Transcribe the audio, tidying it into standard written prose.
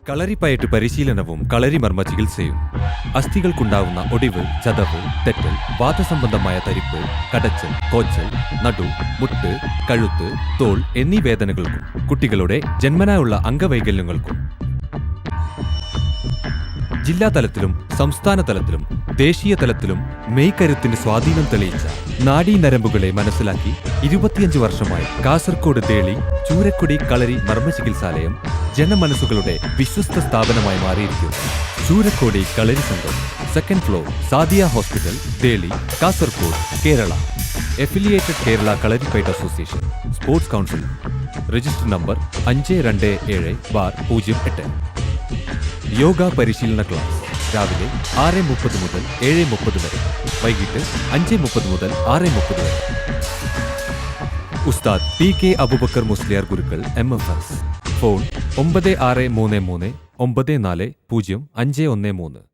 കളരിപ്പയറ്റ് പരിശീലനവും കളരിമർമ്മ ചികിത്സയും അസ്ഥികൾക്കുണ്ടാവുന്ന ഒടിവ്, ചതവ്, തെറ്റൽ, വാതസംബന്ധമായ തരിപ്പ്, കടച്ചൽ, കോച്ചൽ, നടു, മുട്ട്, കഴുത്ത്, തോൾ എന്നീ വേദനകൾക്കും കുട്ടികളുടെ ജന്മനായുള്ള അംഗവൈകല്യങ്ങൾക്കും ജില്ലാതലത്തിലും സംസ്ഥാന തലത്തിലും ദേശീയ തലത്തിലും മെയ്ക്കരുത്തിന്റെ സ്വാധീനം തെളിയിച്ച നാഡീനരമ്പുകളെ മനസ്സിലാക്കി 25 വർഷമായി കാസർകോട് തേളി ചൂരക്കൊടി കളരി മർമ്മചികിത്സാലയം ജനമനസ്സുകളുടെ വിശ്വസ്ത സ്ഥാപനമായി മാറിയിരിക്കുന്നു. Choorakkodi Kalari Sangham, 2nd floor, Sadiya hospital, Theli, Kasaragod, Kerala. Affiliated Kerala Kalaripayattu association, sports council. Register number 527/08. Yoga പരിശീലന ക്ലാസ് രാവിലെ 6:30 മുതൽ 7:30 വരെ, വൈകിട്ട് 5:30 മുതൽ 6:30 വരെ. ഉസ്താദ് PK അബൂബക്കർ മുസ്ലിയാർ ഗുരുക്കൾ MFS. ഫോൺ 9633 940513.